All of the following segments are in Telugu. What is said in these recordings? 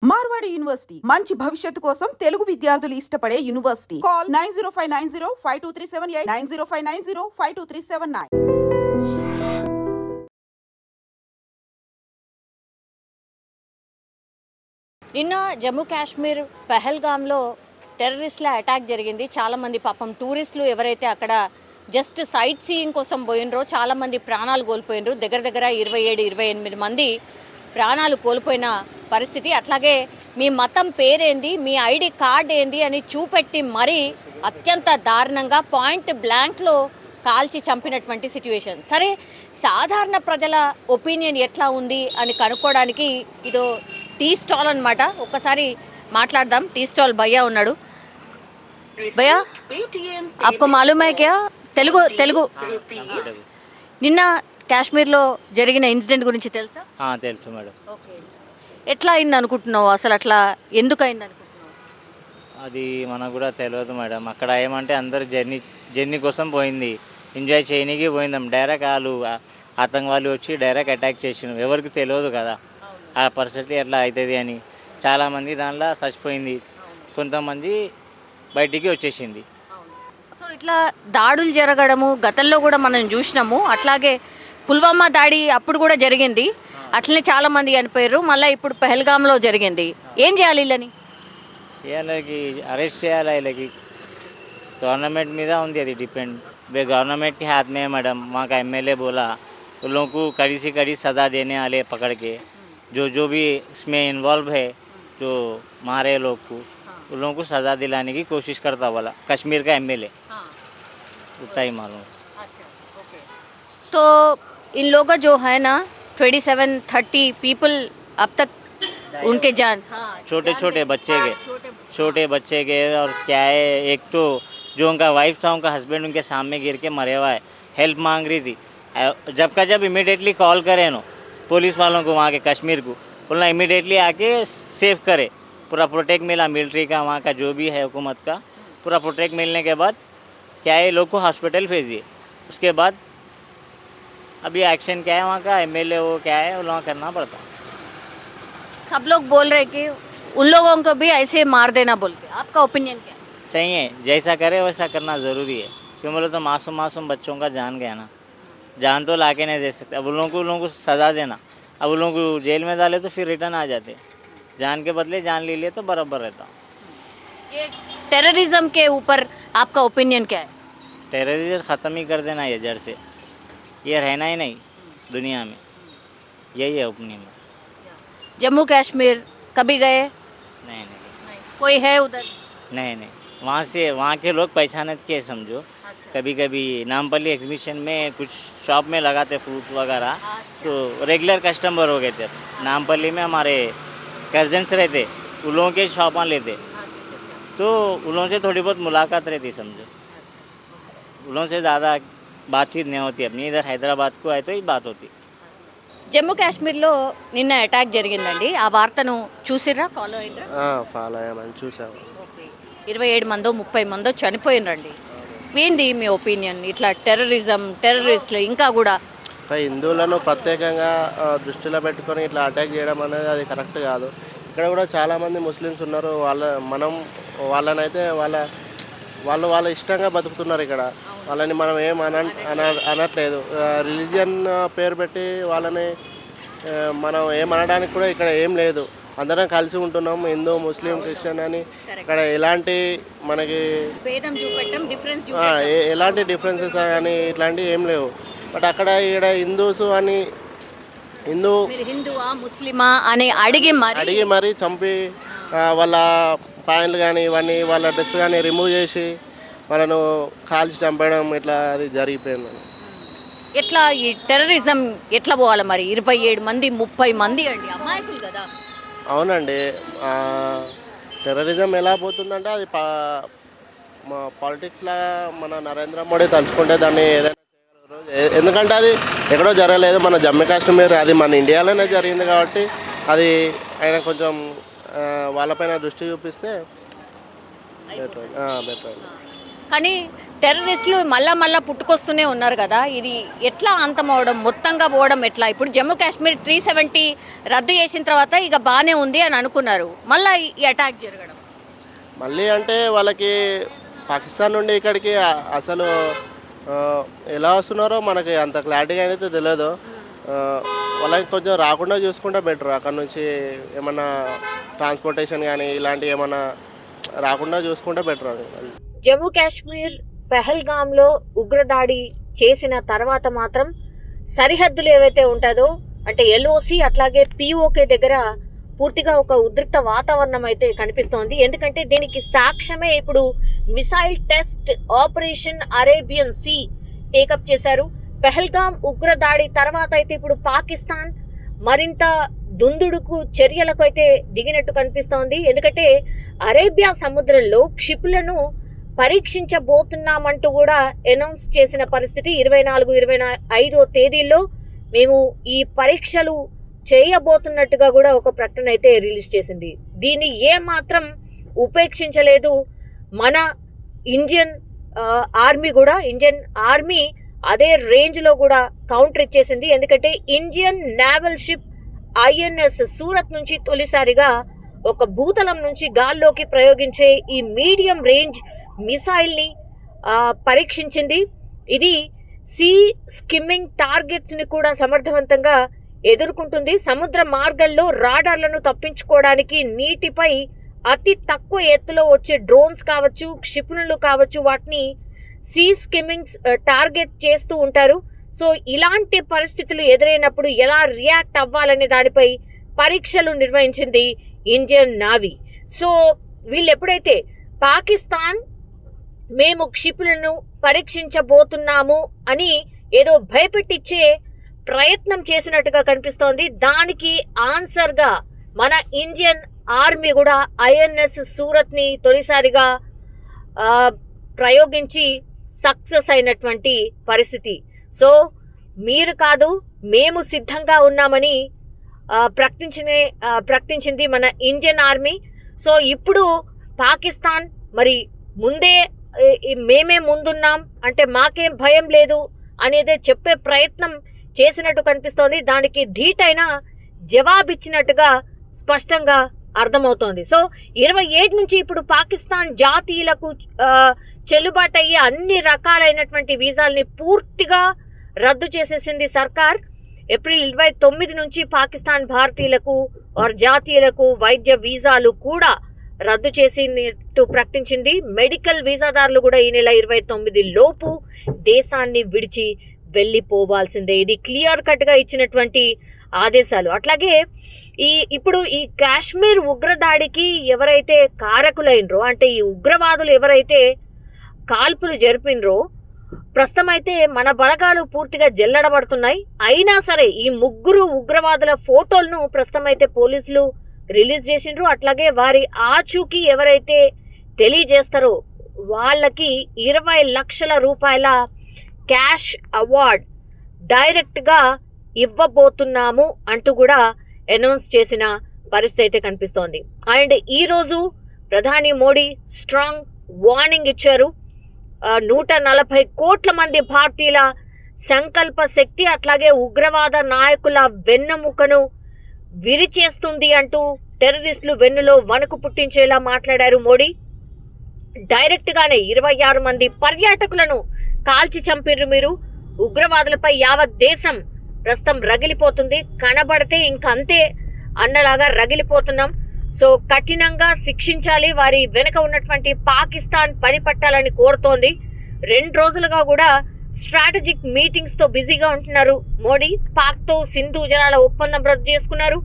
మార్వాడి యూనివర్సిటీ మంచి భవిష్యత్తు కోసం తెలుగు విద్యార్థులు ఇష్టపడే యూనివర్సిటీ. కాల్ 9059052378 9059052379. నిన్న జమ్మూ కాశ్మీర్ పహల్గామ్లో టెర్రరిస్ట్ల అటాక్ జరిగింది. చాలామంది పాపం టూరిస్టులు ఎవరైతే అక్కడ జస్ట్ సైట్ సీయింగ్ కోసం పోయినరో చాలామంది ప్రాణాలు కోల్పోయినరు. దగ్గర 27-28 మంది ప్రాణాలు కోల్పోయిన పరిస్థితి. అట్లాగే మీ మతం పేరేంది, మీ ఐడి కార్డ్ ఏంది అని చూపెట్టి మరీ అత్యంత దారుణంగా పాయింట్ బ్లాంక్లో కాల్చి చంపినటువంటి సిచ్యువేషన్. సరే, సాధారణ ప్రజల ఒపీనియన్ ఎట్లా ఉంది అని కనుక్కోవడానికి ఇదో టీ స్టాల్ అనమాట. ఒక్కసారి మాట్లాడదాం. టీ స్టాల్ భయ్యా ఉన్నాడు. భయ్యా, आपको मालूम है क्या? తెలుగు నిన్న కాశ్మీర్లో జరిగిన ఇన్సిడెంట్ గురించి తెలుసా? తెలుసు మేడం. ఓకే, ఎట్లా అయింది అనుకుంటున్నావు? అసలు అట్లా ఎందుకు అయింది అనుకుంటున్నావు? అది మనకు కూడా తెలియదు మేడం. అక్కడ ఏమంటే అందరు జర్నీ కోసం పోయింది, ఎంజాయ్ చేయడానికి పోయిందాం. డైరెక్ట్ వాళ్ళు ఆతంకవాదులు వచ్చి డైరెక్ట్ అటాక్ చేసినాం. ఎవరికి తెలియదు కదా ఆ పరిస్థితి ఎట్లా అవుతుంది అని. చాలామంది దానిలో చచ్చిపోయింది, కొంతమంది బయటికి వచ్చేసింది. సో ఇట్లా దాడులు జరగడము గతంలో కూడా మనం చూసినాము. అట్లాగే పుల్వామా దాడి అప్పుడు కూడా జరిగింది, అట్లనే చాలామంది చనిపోయారు. మళ్ళీ ఇప్పుడు పహల్గామ్లో జరిగింది. ఏం చేయాలి వీళ్ళని? వీళ్ళకి అరెస్ట్ చేయాలి. వీళ్ళకి गवर्नमेंट మీద ఉంది, అది डिपेंड गवर्नमेंट के हाथ में है मैडम. वहाँ का एमएलए बोला उन लोगों को कड़ी से कड़ी सज़ा देने वाले पकड़ के, जो भी इसमें इन्वॉल्व है, जो मारे लोग को उन लोगों को सज़ा दिलाने की कोशिश करता वाला कश्मीर का एमएलए. उतना ही मालूम. तो इन लोगों जो है ना 27-30 पीपल अब तक उनके जान, छोटे बच्चे के और क्या है, एक तो जो उनका वाइफ था, उनका हस्बैंड उनके सामने गिर के मरे हुआ है. हेल्प मांग रही थी. जब इमीडिएटली कॉल करे नो पुलिस वालों को, वहाँ के कश्मीर को बोलना इमीडिएटली आके सेव करे. पूरा प्रोटेक्ट मिला मिलिट्री का, वहाँ का जो भी है हुकूमत का पूरा प्रोटेक्ट मिलने के बाद क्या है, लोग को हॉस्पिटल भेजिए. उसके बाद अभी एक्शन क्या है वहाँ का एमएलए वो क्या है वो लोग करना पड़ता. सब लोग बोल रहे कि उन लोगों को भी ऐसे मार देना बोल के. आपका ओपिनियन क्या? सही है, जैसा करे वैसा करना ज़रूरी है. क्यों बोले तो मासूम बच्चों का जान गया ना, जान तो ला के नहीं दे सकते. अब उन लोगों को सज़ा देना, अब उन लोगों को जेल में डाले तो फिर रिटर्न आ जाते. जान के बदले जान ले लिए तो बराबर रहता. ये टेररिज्म के ऊपर आपका ओपिनियन क्या है? टेररिज्म ख़त्म ही कर देना ये जड़ से, ये रहना ही नहीं दुनिया में. यही है ओपिनियन. जम्मू कश्मीर कभी गए? नहीं. कोई है उधर? नहीं. वहाँ के लोग पहचानत के समझो. कभी नामपल्ली एग्जीबिशन में कुछ शॉप में लगाते फ्रूट्स वगैरह, तो रेगुलर कस्टमर हो गए थे. नामपल्ली में हमारे कजन्स रहते, उन लोगों के शॉप लेते, तो उन लोगों से थोड़ी बहुत मुलाकात रहती समझो. उन लोगों से ज़्यादा बातचीत नहीं होती. अपनी इधर हैदराबाद को आए तो ही बात होती. జమ్మూ కాశ్మీర్లో నిన్న అటాక్ జరిగిందండి. ఆ వార్తను చూసిర్రా, ఫాలో అయ్యారా? ఫాలో అయ్యామని చూసాము. 27 మందో 30 మందో చనిపోయినరండి. ఏంది మీ ఒపీనియన్? ఇట్లా టెర్రరిస్టులు ఇంకా కూడా హిందువులను ప్రత్యేకంగా దృష్టిలో పెట్టుకొని ఇట్లా అటాక్ చేయడం అనేది అది కరెక్ట్ కాదు. ఇక్కడ కూడా చాలామంది ముస్లిమ్స్ ఉన్నారు. వాళ్ళనైతే వాళ్ళ ఇష్టంగా బతుకుతున్నారు. ఇక్కడ వాళ్ళని మనం ఏం అనట్లేదు. రిలీజియన్ పేరు పెట్టి వాళ్ళని మనం ఏమనడానికి కూడా ఇక్కడ ఏం లేదు. అందరం కలిసి ఉంటున్నాం, హిందూ ముస్లిం క్రిస్టియన్ అని. ఇక్కడ ఎలాంటి మనకి ఎలాంటి డిఫరెన్సెస్ కానీ ఇట్లాంటివి ఏం లేవు. బట్ అక్కడ ఇక్కడ హిందూస్ అని హిందువా ముస్లిమా అని అడిగి మరీ చంపి వాళ్ళ ప్యాంట్లు కానీ ఇవన్నీ వాళ్ళ డ్రెస్ కానీ రిమూవ్ చేసి వాళ్ళను కాల్చి చంపడం ఇట్లా అది జరిగిపోయింది. ఎట్లా ఈ టెర్రరిజం ఎట్లా పోవాలి మరి? 27 మంది 30 మంది అండి, అమాయకులు కదా. అవునండి, టెర్రరిజం ఎలా పోతుందంటే అది పాలిటిక్స్లా మన నరేంద్ర మోడీ తలుచుకుంటే దాన్ని ఏదైనా చేయగలరు. ఎందుకంటే అది ఎక్కడో జరగలేదు, మన జమ్మూ కాశ్మీర్ అది మన ఇండియాలోనే జరిగింది కాబట్టి అది ఆయన కొంచెం వాళ్ళపైన దృష్టి చూపిస్తే బెటర్. కానీ టెర్రరిస్టులు మళ్ళా పుట్టుకొస్తూనే ఉన్నారు కదా, ఇది ఎట్లా అంతమవడం, మొత్తంగా పోవడం ఎట్లా? ఇప్పుడు జమ్మూ కాశ్మీర్ 370 రద్దు చేసిన తర్వాత ఇక బాగానే ఉంది అని అనుకున్నారు, మళ్ళీ ఈ అటాక్ జరగడం మళ్ళీ అంటే వాళ్ళకి పాకిస్తాన్ నుండి ఇక్కడికి అసలు ఎలా వస్తున్నారో మనకి అంత క్లారిటీగా అయితే తెలియదు. వాళ్ళకి కొంచెం రాకుండా చూసుకుంటే బెటర్. అక్కడ నుంచి ఏమన్నా ట్రాన్స్పోర్టేషన్ కానీ ఇలాంటివి ఏమన్నా రాకుండా చూసుకుంటే బెటర్. జమ్మూ కాశ్మీర్ పెహల్గాంలో ఉగ్రదాడి చేసిన తర్వాత మాత్రం సరిహద్దులు ఏవైతే ఉంటుందో అంటే LOC అట్లాగే POK దగ్గర పూర్తిగా ఒక ఉద్రిక్త వాతావరణం అయితే కనిపిస్తోంది. ఎందుకంటే దీనికి సాక్ష్యమే ఇప్పుడు missile test operation Arabian sea take up చేశారు. పెహల్గాం ఉగ్రదాడి తర్వాత అయితే ఇప్పుడు పాకిస్తాన్ మరింత దుందుడుకు చర్యలకు అయితే దిగినట్టు కనిపిస్తోంది. ఎందుకంటే అరేబియా సముద్రంలో క్షిపులను పరీక్షించబోతున్నామంటూ కూడా అనౌన్స్ చేసిన పరిస్థితి. 24, 25 తేదీల్లో మేము ఈ పరీక్షలు చేయబోతున్నట్టుగా కూడా ఒక ప్రకటన అయితే రిలీజ్ చేసింది. దీన్ని ఏమాత్రం ఉపేక్షించలేదు మన ఇండియన్ ఆర్మీ అదే రేంజ్లో కూడా కౌంటర్ ఇచ్చేసింది. ఎందుకంటే Indian naval ship INS Surat నుంచి తొలిసారిగా ఒక భూతలం నుంచి గాల్లోకి ప్రయోగించే ఈ మీడియం రేంజ్ మిసైల్ని పరీక్షించింది. ఇది సీ స్కిమ్మింగ్ టార్గెట్స్ని కూడా సమర్థవంతంగా ఎదుర్కొంటుంది. సముద్ర మార్గంలో రాడార్లను తప్పించుకోవడానికి నీటిపై అతి తక్కువ ఎత్తులో వచ్చే డ్రోన్స్ కావచ్చు, క్షిపణులు కావచ్చు, వాటిని సీ స్కిమ్మింగ్స్ టార్గెట్ చేస్తూ ఉంటారు. సో ఇలాంటి పరిస్థితులు ఎదురైనప్పుడు ఎలా రియాక్ట్ అవ్వాలనే దానిపై పరీక్షలు నిర్వహించింది ఇండియన్ నావీ. సో వీళ్ళు ఎప్పుడైతే పాకిస్తాన్ మేము క్షిపణులను పరీక్షించబోతున్నాము అని ఏదో భయపెట్టించే ప్రయత్నం చేసినట్టుగా కనిపిస్తోంది. దానికి ఆన్సర్గా మన ఇండియన్ ఆర్మీ కూడా INS సూరత్ని తొలిసారిగా ప్రయోగించి సక్సెస్ అయినటువంటి పరిస్థితి. సో మీరు కాదు మేము సిద్ధంగా ఉన్నామని ప్రకటించింది మన ఇండియన్ ఆర్మీ. సో ఇప్పుడు పాకిస్తాన్ మరి ముందే మేమే ముందున్నాం అంటే మాకేం భయం లేదు అనేదే చెప్పే ప్రయత్నం చేసినట్టు కనిపిస్తోంది. దానికి ధీటైన జవాబిచ్చినట్టుగా స్పష్టంగా అర్థమవుతోంది. సో 27 నుంచి ఇప్పుడు పాకిస్తాన్ జాతీయులకు చెల్లుబాటు అయ్యే అన్ని రకాలైనటువంటి వీసాల్ని పూర్తిగా రద్దు చేసేసింది సర్కార్. ఏప్రిల్ 29 నుంచి పాకిస్తాన్ భారతీయులకు జాతీయులకు వైద్య వీసాలు కూడా రద్దు చేసినట్టు ప్రకటించింది. మెడికల్ వీసాదారులు కూడా ఈ నెల 29 లోపు దేశాన్ని విడిచి వెళ్ళిపోవాల్సిందే. ఇది క్లియర్ కట్గా ఇచ్చినటువంటి ఆదేశాలు. అట్లాగే ఇప్పుడు ఈ కాశ్మీర్ ఉగ్రదాడికి ఎవరైతే కారకులైనరో అంటే ఈ ఉగ్రవాదులు ఎవరైతే కాల్పులు జరిపినరో ప్రస్తుతం అయితే మన బలగాలు పూర్తిగా జల్లడబడుతున్నాయి. అయినా సరే ఈ ముగ్గురు ఉగ్రవాదుల ఫోటోలను ప్రస్తుతం అయితే పోలీసులు రిలీజ్ చేసిండ్రు. అట్లాగే వారి ఆచూకీ ఎవరైతే తెలియజేస్తారో వాళ్ళకి 20 లక్షల రూపాయల క్యాష్ అవార్డ్ డైరెక్ట్గా ఇవ్వబోతున్నాము అంటూ కూడా అనౌన్స్ చేసిన పరిస్థితి అయితే కనిపిస్తోంది. అండ్ ఈరోజు ప్రధాని మోడీ స్ట్రాంగ్ వార్నింగ్ ఇచ్చారు. 140 కోట్ల మంది భారతీయుల సంకల్ప శక్తి అట్లాగే ఉగ్రవాద నాయకుల వెన్నెముకను విరిచేస్తుంది అంటూ టెర్రరిస్టులు వెన్నులో వణుకు పుట్టించేలా మాట్లాడారు మోడీ. డైరెక్ట్గానే 26 మంది పర్యాటకులను కాల్చి చంపిర్రు మీరు. ఉగ్రవాదులపై యావత్ దేశం ప్రస్తుతం రగిలిపోతుంది. కనబడితే ఇంకంతే అన్నలాగా రగిలిపోతున్నాం. సో కఠినంగా శిక్షించాలి, వారి వెనుక ఉన్నటువంటి పాకిస్తాన్ పని పట్టాలని కోరుతోంది. 2 రోజులుగా కూడా స్ట్రాటజిక్ మీటింగ్స్తో బిజీగా ఉంటున్నారు మోడీ. పాక్తో సింధు జలాల ఒప్పందం రద్దు చేసుకున్నారు.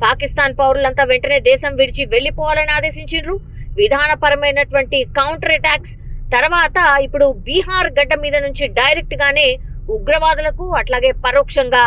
పాకిస్తాన్ పౌరులంతా వెంటనే దేశం విడిచి వెళ్లిపోవాలని ఆదేశించారు. విధానపరమైనటువంటి కౌంటర్ అటాక్స్ తర్వాత ఇప్పుడు బీహార్ గడ్డ మీద నుంచి డైరెక్ట్ గానే ఉగ్రవాదులకు అట్లాగే పరోక్షంగా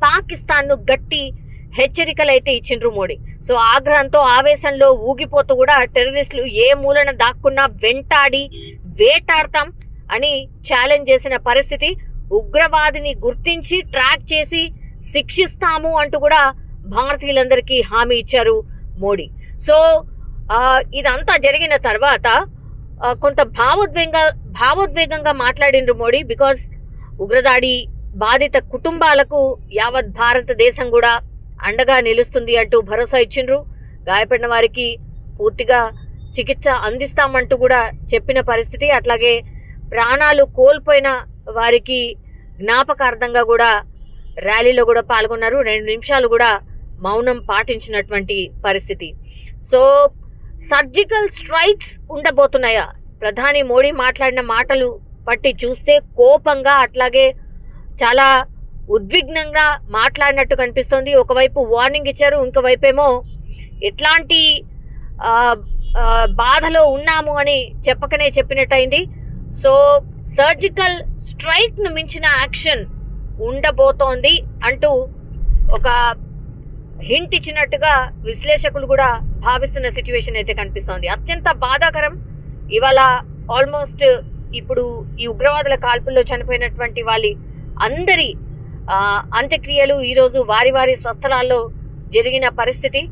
పాకిస్తాన్ను గట్టి హెచ్చరికలు అయితే ఇచ్చిండ్రు మోడీ. సో ఆగ్రహంతో ఆవేశంలో ఊగిపోతూ కూడా టెర్రరిస్టులు ఏ మూలన దాక్కున్నా వెంటాడి వేటాడతాం అని ఛాలెంజ్ చేసిన పరిస్థితి. ఉగ్రవాదిని గుర్తించి ట్రాక్ చేసి శిక్షిస్తాము అంటూ కూడా భారతీయులందరికీ హామీ ఇచ్చారు మోడీ. సో ఇదంతా జరిగిన తర్వాత కొంత భావోద్వేగంగా మాట్లాడిండ్రు మోడీ. బికాజ్ ఉగ్రదాడి బాధిత కుటుంబాలకు యావత్ భారతదేశం కూడా అండగా నిలుస్తుంది అంటూ భరోసా ఇచ్చిండ్రు. గాయపడిన వారికి పూర్తిగా చికిత్స అందిస్తామంటూ కూడా చెప్పిన పరిస్థితి. అట్లాగే ప్రాణాలు కోల్పోయిన వారికి జ్ఞాపకార్థంగా కూడా ర్యాలీలో కూడా పాల్గొన్నారు. 2 నిమిషాలు కూడా మౌనం పాటించినటువంటి పరిస్థితి. సో సర్జికల్ స్ట్రైక్స్ ఉండబోతున్నాయా? ప్రధాని మోడీ మాట్లాడిన మాటలు పట్టి చూస్తే కోపంగా అట్లాగే చాలా ఉద్విగ్నంగా మాట్లాడినట్టు కనిపిస్తోంది. ఒకవైపు వార్నింగ్ ఇచ్చారు, ఇంకోవైపు ఏమో ఎట్లాంటి బాధలో ఉన్నాము అని చెప్పకనే చెప్పినట్టయింది. సో సర్జికల్ స్ట్రైక్ను మించిన యాక్షన్ ఉండబోతోంది అంటూ ఒక హింట్ ఇచ్చినట్టుగా విశ్లేషకులు కూడా భావిస్తున్న సిచ్యువేషన్ అయితే కనిపిస్తోంది. అత్యంత బాధాకరం. ఇవాళ ఆల్మోస్ట్ ఇప్పుడు ఈ ఉగ్రవాదుల కాల్పుల్లో చనిపోయినటువంటి వాళ్ళ అందరి అంత్యక్రియలు ఈరోజు వారి వారి స్వస్థలాల్లో జరిగిన పరిస్థితి.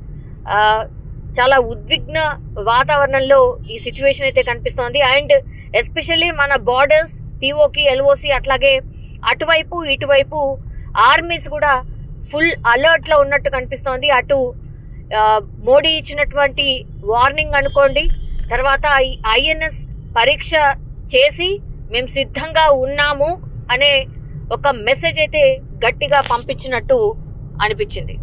చాలా ఉద్విగ్న వాతావరణంలో ఈ సిచ్యువేషన్ అయితే కనిపిస్తోంది. అండ్ ఎస్పెషల్లీ మన బార్డర్స్, పిఓకి, ఎల్ఓసి అట్లాగే అటువైపు ఇటువైపు ఆర్మీస్ కూడా ఫుల్ అలర్ట్లో ఉన్నట్టు కనిపిస్తోంది. అటు మోడీ ఇచ్చినటువంటి వార్నింగ్ అనుకోండి, తర్వాత ఐఎన్ఎస్ పరీక్ష చేసి మేము సిద్ధంగా ఉన్నాము అనే ఒక మెసేజ్ అయితే గట్టిగా పంపించినట్టు అనిపించింది.